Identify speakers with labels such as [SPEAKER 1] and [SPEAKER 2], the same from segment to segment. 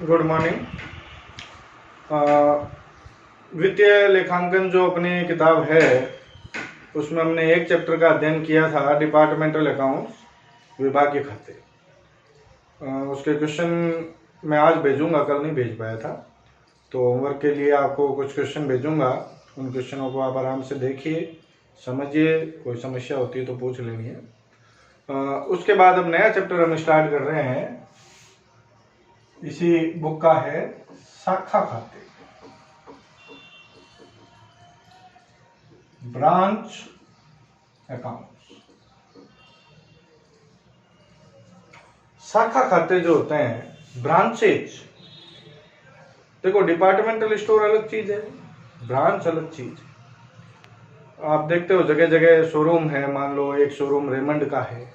[SPEAKER 1] Good morning. वित्तीय लेखांकन जो अपनी किताब है उसमें हमने एक चैप्टर का अध्ययन किया था, डिपार्टमेंटल अकाउंट्स, विभागीय खाते। उसके क्वेश्चन मैं आज भेजूंगा, कल नहीं भेज पाया था, तो होमवर्क के लिए आपको कुछ क्वेश्चन भेजूंगा। उन क्वेश्चनों को आप आराम से देखिए, समझिए, कोई समस्या होती है तो पूछ लेनी है। उसके बाद अब नया चैप्टर हम स्टार्ट कर रहे हैं। इसी बुक का है शाखा खाते, ब्रांच अकाउंट्स। शाखा खाते जो होते हैं, ब्रांचेज। देखो, डिपार्टमेंटल स्टोर अलग चीज है, ब्रांच अलग चीज है। आप देखते हो जगह जगह शोरूम है। मान लो एक शोरूम रेमंड का है,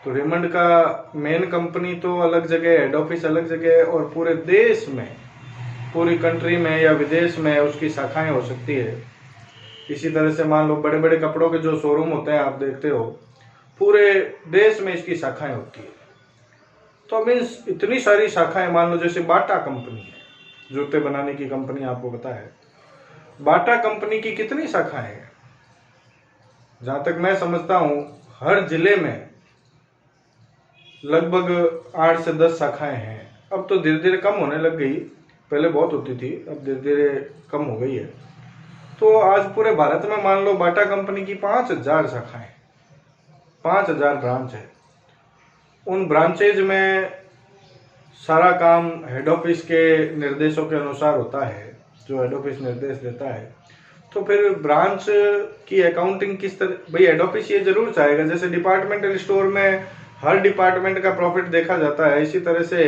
[SPEAKER 1] तो रेमंड का मेन कंपनी तो अलग जगह, हेड ऑफिस अलग जगह, और पूरे देश में, पूरी कंट्री में या विदेश में उसकी शाखाएं हो सकती है। इसी तरह से मान लो बड़े बड़े कपड़ों के जो शोरूम होते हैं, आप देखते हो पूरे देश में इसकी शाखाएं होती है। तो मीन्स इतनी सारी शाखाएं, मान लो जैसे बाटा कंपनी है, जूते बनाने की कंपनी, आपको पता है बाटा कंपनी की कितनी शाखाएं हैं? जहां तक मैं समझता हूं हर जिले में लगभग 8 से 10 शाखाएं हैं। अब तो धीरे धीरे कम होने लग गई, पहले बहुत होती थी, अब धीरे धीरे कम हो गई है। तो आज पूरे भारत में मान लो बाटा कंपनी की 5000 शाखाएं, 5000 ब्रांच है। उन ब्रांचेज में सारा काम हेड ऑफिस के निर्देशों के अनुसार होता है, जो हेड ऑफिस निर्देश देता है। तो फिर ब्रांच की अकाउंटिंग किस तरह, भाई हेड ऑफिस ये जरूर चाहेगा, जैसे डिपार्टमेंटल स्टोर में हर डिपार्टमेंट का प्रॉफिट देखा जाता है, इसी तरह से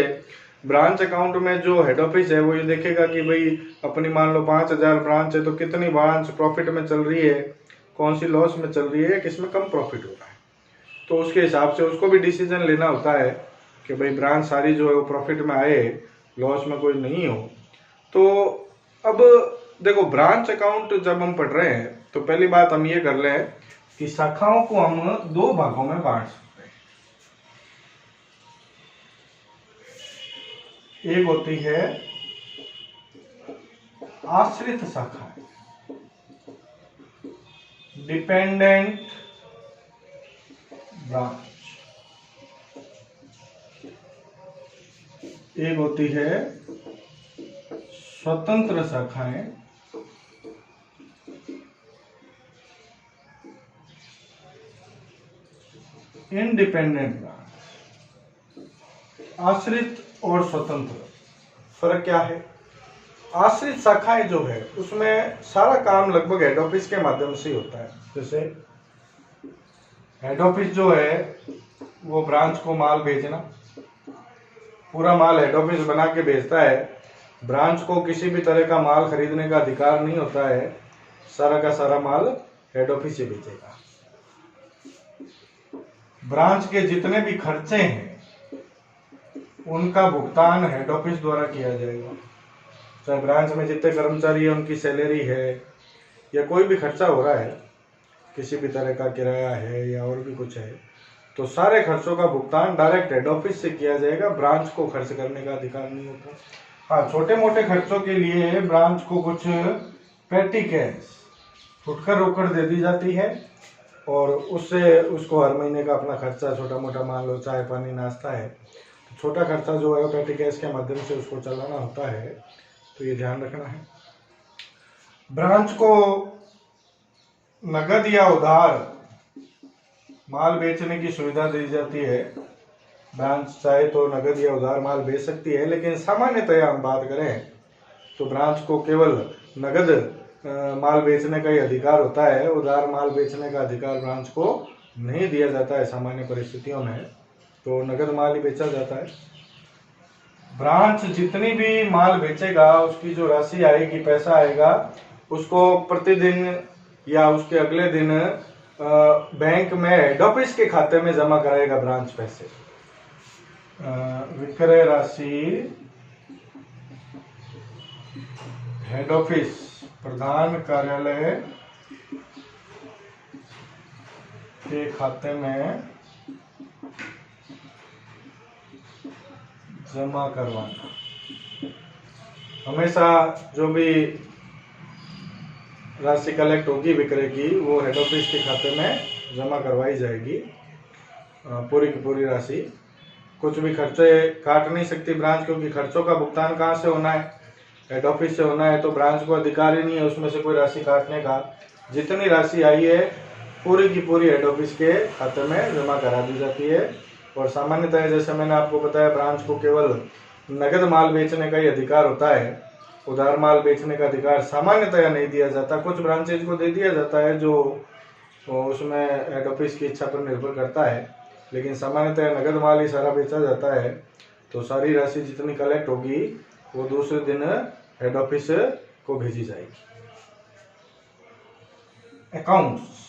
[SPEAKER 1] ब्रांच अकाउंट में जो हेड ऑफिस है वो ये देखेगा कि भाई अपनी मान लो 5000 ब्रांच है, तो कितनी ब्रांच प्रॉफिट में चल रही है, कौन सी लॉस में चल रही है, किसमें कम प्रॉफिट हो रहा है। तो उसके हिसाब से उसको भी डिसीजन लेना होता है कि भाई ब्रांच सारी जो है वो प्रॉफिट में आए, लॉस में कोई नहीं हो। तो अब देखो, ब्रांच अकाउंट जब हम पढ़ रहे हैं तो पहली बात हम ये कर लें कि शाखाओं को हम दो भागों में बांट सकते हैं। एक होती है आश्रित शाखाएं, डिपेंडेंट ब्रांच। एक होती है स्वतंत्र शाखाएं, इंडिपेंडेंट ब्रांच। आश्रित और स्वतंत्र फर्क क्या है? आश्रित शाखाएं जो है उसमें सारा काम लगभग हेड ऑफिस के माध्यम से ही होता है। जैसे हेड ऑफिस जो है वो ब्रांच को माल भेजना, पूरा माल हेड ऑफिस बना के भेजता है। ब्रांच को किसी भी तरह का माल खरीदने का अधिकार नहीं होता है, सारा का सारा माल हेड ऑफिस से भेजेगा। ब्रांच के जितने भी खर्चे हैं उनका भुगतान हेड ऑफिस द्वारा किया जाएगा। चाहे ब्रांच में जितने कर्मचारी है उनकी सैलरी है या कोई भी खर्चा हो रहा है, किसी भी तरह का किराया है या और भी कुछ है, तो सारे खर्चों का भुगतान डायरेक्ट हेड ऑफिस से किया जाएगा। ब्रांच को खर्च करने का अधिकार नहीं होता। हाँ, छोटे मोटे खर्चों के लिए ब्रांच को कुछ पेटी कैश, फुटकर रोकड़ दे दी जाती है, और उससे उसको हर महीने का अपना खर्चा छोटा मोटा, मान लो चाय पानी नाश्ता है, तो छोटा खर्चा जो है पेटी कैश के माध्यम से उसको चलाना होता है। तो ये ध्यान रखना है। ब्रांच को नगद या उधार माल बेचने की सुविधा दी जाती है। ब्रांच चाहे तो नगद या उधार माल बेच सकती है, लेकिन सामान्यतया हम बात करें तो ब्रांच को केवल नगद माल बेचने का ही अधिकार होता है। उधार माल बेचने का अधिकार ब्रांच को नहीं दिया जाता है सामान्य परिस्थितियों में, तो नगद माल ही बेचा जाता है। ब्रांच जितनी भी माल बेचेगा उसकी जो राशि आएगी, पैसा आएगा, उसको प्रतिदिन या उसके अगले दिन बैंक में हेड ऑफिस के खाते में जमा कराएगा ब्रांच पैसे। विक्रय राशि हेड ऑफिस, प्रधान कार्यालय के खाते में जमा करवाना। हमेशा जो भी राशि कलेक्ट होगी विक्रय की वो हेड ऑफिस के खाते में जमा करवाई जाएगी, पूरी की पूरी राशि। कुछ भी खर्चे काट नहीं सकती ब्रांच, क्योंकि खर्चों का भुगतान कहाँ से होना है, हेड ऑफिस से होना है। तो ब्रांच को अधिकार ही नहीं है उसमें से कोई राशि काटने का। जितनी राशि आई है पूरी की पूरी हेड ऑफिस के खाते में जमा करा दी जाती है। और सामान्यतः जैसे मैंने आपको बताया, ब्रांच को केवल नगद माल बेचने का ही अधिकार होता है, उधार माल बेचने का अधिकार सामान्यतः नहीं दिया जाता। कुछ ब्रांचेज को दे दिया जाता है जो उसमें हेड ऑफिस की इच्छा पर निर्भर करता है, लेकिन सामान्यतः नगद माल ही सारा बेचा जाता है। तो सारी राशि जितनी कलेक्ट होगी वो दूसरे दिन हेड ऑफिस को भेजी जाएगी। अकाउंट्स,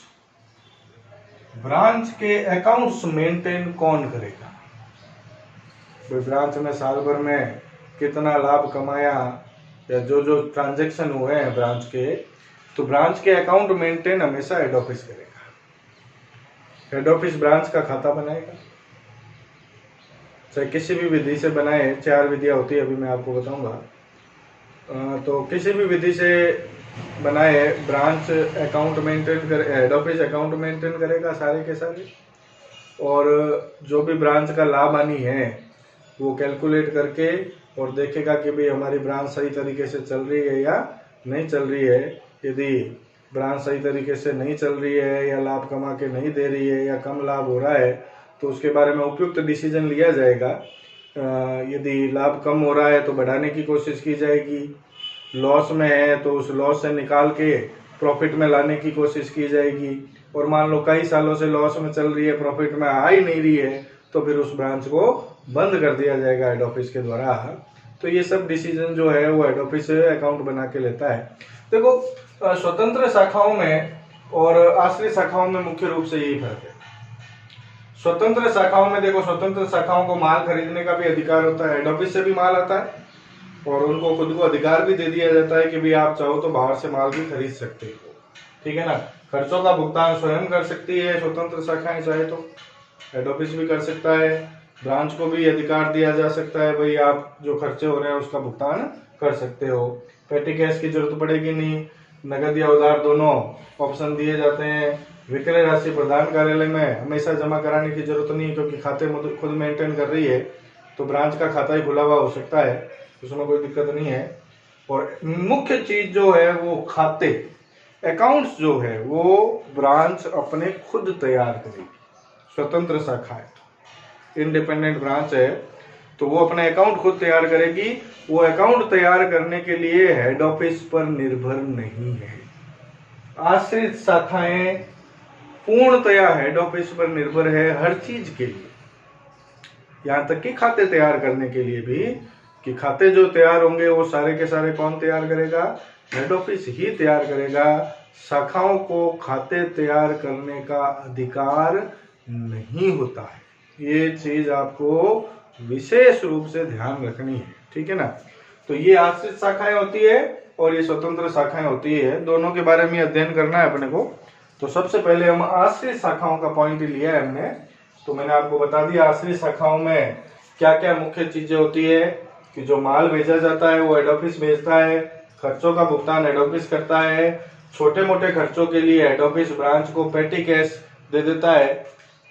[SPEAKER 1] ब्रांच के अकाउंट्स मेंटेन कौन करेगा? ब्रांच में साल भर में कितना लाभ कमाया या जो जो ट्रांजैक्शन हुए हैं ब्रांच के, तो ब्रांच के अकाउंट मेंटेन हमेशा हेड ऑफिस करेगा। हेड ऑफिस ब्रांच का खाता बनाएगा, चाहे किसी भी विधि से बनाए। 4 विधियां होती है, अभी मैं आपको बताऊंगा। तो किसी भी विधि से बनाए ब्रांच अकाउंट मेंटेन कर, हेड ऑफिस अकाउंट मेंटेन करेगा सारे के सारे। और जो भी ब्रांच का लाभ हानि है वो कैलकुलेट करके और देखेगा कि भाई हमारी ब्रांच सही तरीके से चल रही है या नहीं चल रही है। यदि ब्रांच सही तरीके से नहीं चल रही है या लाभ कमा के नहीं दे रही है या कम लाभ हो रहा है तो उसके बारे में उपयुक्त डिसीजन लिया जाएगा। यदि लाभ कम हो रहा है तो बढ़ाने की कोशिश की जाएगी, लॉस में है तो उस लॉस से निकाल के प्रॉफिट में लाने की कोशिश की जाएगी। और मान लो कई सालों से लॉस में चल रही है, प्रॉफिट में आ ही नहीं रही है, तो फिर उस ब्रांच को बंद कर दिया जाएगा हेड ऑफिस के द्वारा। तो ये सब डिसीजन जो है वो हेड ऑफिस अकाउंट बना के लेता है। देखो, स्वतंत्र शाखाओं में और आश्रित शाखाओं में मुख्य रूप से यही फर्क है। स्वतंत्र शाखाओं में देखो, स्वतंत्र शाखाओं को माल खरीदने का भी अधिकार होता है, हेड ऑफिस से भी माल आता है और उनको खुद को अधिकार भी दे दिया जाता है कि भी आप चाहो तो बाहर से माल भी खरीद सकते हो, ठीक है ना। खर्चों का भुगतान स्वयं कर सकती है स्वतंत्र शाखाएं, चाहे तो हेड ऑफिस भी कर सकता है। ब्रांच को भी अधिकार दिया जा सकता है, भाई आप जो खर्चे हो रहे हैं उसका भुगतान कर सकते हो। पेटी कैश की जरूरत पड़ेगी नहीं, नगद या उधार दोनों ऑप्शन दिए जाते हैं। विक्रय राशि प्रधान कार्यालय में हमेशा जमा कराने की जरूरत नहीं, क्योंकि खाते खुद मेंटेन कर रही है तो ब्रांच का खाता ही खुला हुआ हो सकता है, उसमें कोई दिक्कत नहीं है। और मुख्य चीज जो है वो खाते, अकाउंट्स जो है वो ब्रांच अपने खुद तैयार करेगी। स्वतंत्र शाखा है, इंडिपेंडेंट ब्रांच है, तो वो अपने अकाउंट खुद तैयार करेगी। वो अकाउंट तैयार करने के लिए हेड ऑफिस पर निर्भर नहीं है। आश्रित शाखाएं पूर्णतया हेड ऑफिस पर निर्भर है हर चीज के लिए, यहां तक कि खाते तैयार करने के लिए भी, कि खाते जो तैयार होंगे वो सारे के सारे कौन तैयार करेगा? हेड ऑफिस ही तैयार करेगा। शाखाओं को खाते तैयार करने का अधिकार नहीं होता है, ये चीज आपको विशेष रूप से ध्यान रखनी है, ठीक है ना। तो ये आश्रित शाखाएं होती है और ये स्वतंत्र शाखाएं होती है, दोनों के बारे में अध्ययन करना है अपने को। तो सबसे पहले हम आश्रित शाखाओं का पॉइंट लिया है हमने, तो मैंने आपको बता दिया आश्रित शाखाओं में क्या क्या मुख्य चीजें होती है, कि जो माल भेजा जाता है वो हेड ऑफिस भेजता है, खर्चों का भुगतान हेड ऑफिस करता है, छोटे मोटे खर्चों के लिए हेड ऑफिस ब्रांच को पेटी कैश दे देता है,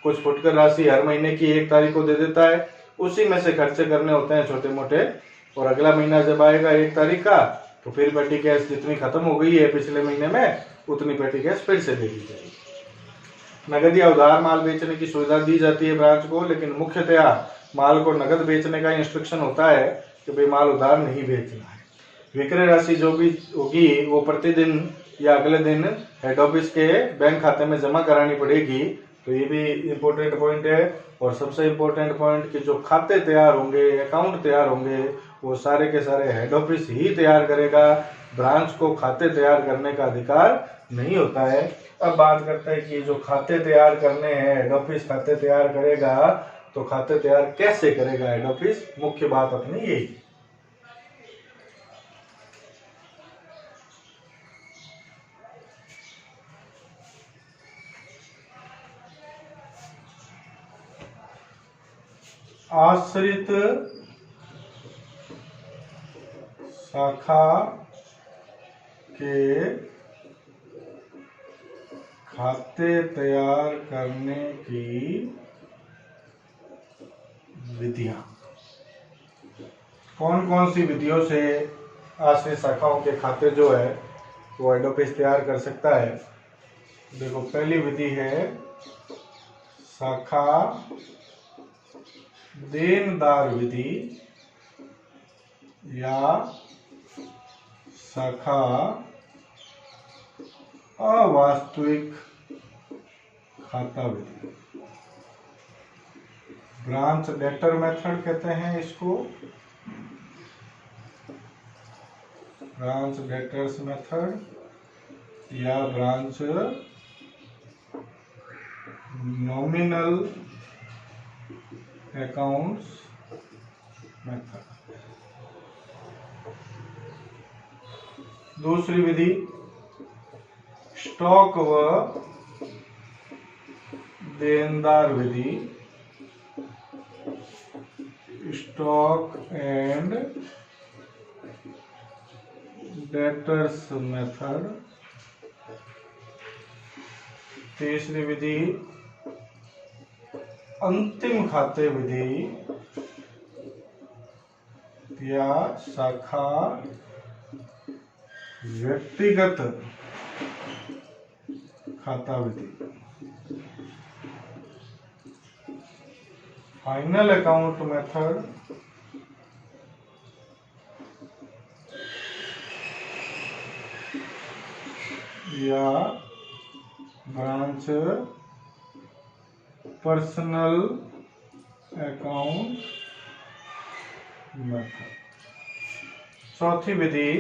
[SPEAKER 1] कुछ फुटकर राशि हर महीने की 1 तारीख को दे देता है, उसी में से खर्चे करने होते हैं छोटे मोटे। और अगला महीना जब आएगा 1 तारीख का तो फिर पेटी कैश जितनी खत्म हो गई है पिछले महीने में उतनी पेटी कैश फिर से दे दी जाएगी। नगद या उधार माल बेचने की सुविधा दी जाती है ब्रांच को, लेकिन मुख्यतया माल को नगद बेचने का इंस्ट्रक्शन होता है कि भाई माल उधार नहीं बेचना है। विक्रय राशि जो भी होगी वो प्रतिदिन या अगले दिन हेड ऑफिस के बैंक खाते में जमा करानी पड़ेगी। तो ये भी इम्पोर्टेंट पॉइंट है। और सबसे इम्पोर्टेंट पॉइंट कि जो खाते तैयार होंगे, अकाउंट तैयार होंगे, वो सारे के सारे हेड ऑफिस ही तैयार करेगा, ब्रांच को खाते तैयार करने का अधिकार नहीं होता है। अब बात करते हैं कि जो खाते तैयार करने हैं, हेड ऑफिस खाते तैयार करेगा, तो खाते तैयार कैसे करेगा हेड ऑफिस, मुख्य बात अपनी यही। आश्रित शाखा के खाते तैयार करने की विधियां। कौन कौन सी विधियों से आश्रित शाखाओं के खाते जो है वो हेड ऑफिस तैयार कर सकता है। देखो, पहली विधि है शाखा देनदार विधि या शाखा अवास्तविक खाता विधि। ब्रांच डेटर मेथड कहते हैं इसको, ब्रांच डेटर्स मेथड या ब्रांच नॉमिनल अकाउंट्स मेथड। दूसरी विधि स्टॉक व देनदार विधि, स्टॉक एंड डेटर्स मेथड। तीसरी विधि अंतिम खाते विधि या शाखा व्यक्तिगत खाता विधि। फाइनल अकाउंट मेथड या ब्रांच पर्सनल अकाउंट मेथड। चौथी विधि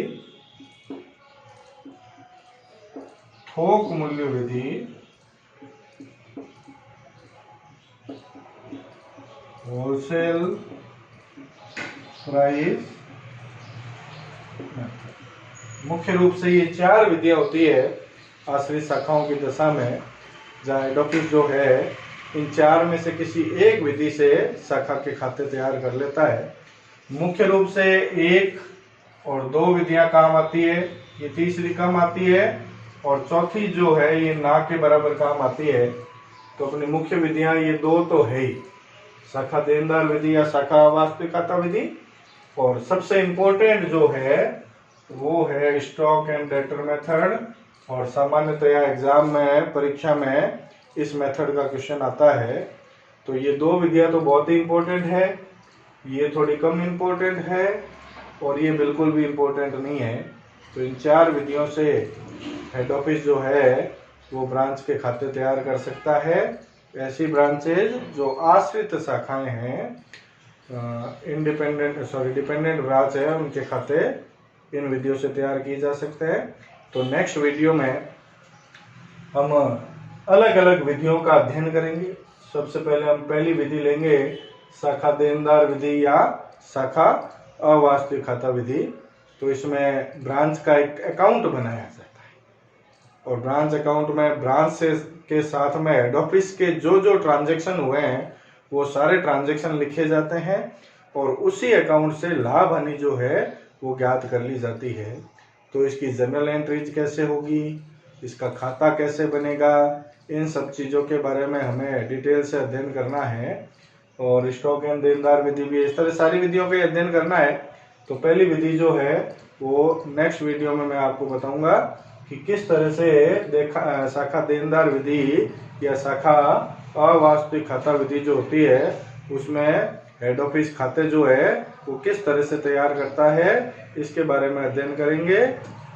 [SPEAKER 1] थोक मूल्य विधि, होलसेल प्राइस मेथड। मुख्य रूप से ये चार विधियां होती है आश्रित शाखाओं की दशा में, जहाँ हेड ऑफिस जो है इन चार में से किसी एक विधि से शाखा के खाते तैयार कर लेता है। मुख्य रूप से एक और दो विधियां काम आती है, ये तीसरी कम आती है और चौथी जो है ये ना के बराबर काम आती है। तो अपनी मुख्य विधियां ये दो तो है ही, शाखा देनदार विधि या शाखा वास्तविक खाता विधि, और सबसे इम्पोर्टेंट जो है वो है स्टॉक एंड डेटर मेथड। और सामान्यतया एग्जाम में, परीक्षा में इस मेथड का क्वेश्चन आता है। तो ये दो विधियां तो बहुत ही इम्पोर्टेंट है, ये थोड़ी कम इम्पोर्टेंट है और ये बिल्कुल भी इम्पोर्टेंट नहीं है। तो इन चार विधियों से हेड ऑफिस जो है वो ब्रांच के खाते तैयार कर सकता है। ऐसी ब्रांचेज जो आश्रित शाखाएं हैं, डिपेंडेंट ब्रांच है, उनके खाते इन विधियों से तैयार किए जा सकते हैं। तो नेक्स्ट वीडियो में हम अलग अलग विधियों का अध्ययन करेंगे। सबसे पहले हम पहली विधि लेंगे शाखा देनदार विधि या शाखा अवास्तविक खाता विधि। तो इसमें ब्रांच का एक अकाउंट बनाया जाता है और ब्रांच अकाउंट में ब्रांच से के साथ में हेड ऑफिस के जो जो ट्रांजैक्शन हुए हैं वो सारे ट्रांजैक्शन लिखे जाते हैं और उसी अकाउंट से लाभ हानि जो है वो ज्ञात कर ली जाती है। तो इसकी जनरल एंट्रीज कैसे होगी, इसका खाता कैसे बनेगा, इन सब चीज़ों के बारे में हमें डिटेल से अध्ययन करना है। और स्टॉक एंड देनदार विधि भी, इस तरह सारी विधियों का अध्ययन करना है। तो पहली विधि जो है वो नेक्स्ट वीडियो में मैं आपको बताऊंगा कि किस तरह से शाखा देनदार विधि या शाखा अवास्तविक खाता विधि जो होती है उसमें हेड ऑफिस खाते जो है वो किस तरह से तैयार करता है, इसके बारे में अध्ययन करेंगे।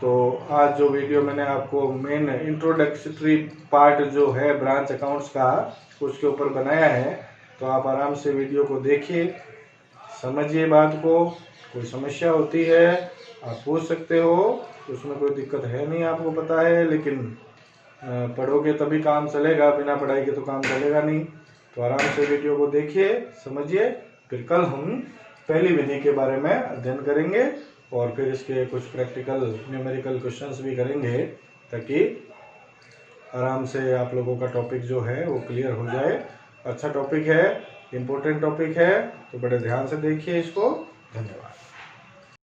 [SPEAKER 1] तो आज जो वीडियो मैंने आपको मेन इंट्रोडक्टरी पार्ट जो है ब्रांच अकाउंट्स का उसके ऊपर बनाया है, तो आप आराम से वीडियो को देखिए, समझिए बात को। कोई समस्या होती है आप पूछ सकते हो, उसमें कोई दिक्कत है नहीं, आपको पता है। लेकिन पढ़ोगे तभी काम चलेगा, बिना पढ़ाई के तो काम चलेगा नहीं। तो आराम से वीडियो को देखिए, समझिए, फिर कल हम पहली विधि के बारे में अध्ययन करेंगे और फिर इसके कुछ प्रैक्टिकल न्यूमेरिकल क्वेश्चंस भी करेंगे ताकि आराम से आप लोगों का टॉपिक जो है वो क्लियर हो जाए। अच्छा टॉपिक है, इम्पोर्टेंट टॉपिक है, तो बड़े ध्यान से देखिए इसको। धन्यवाद।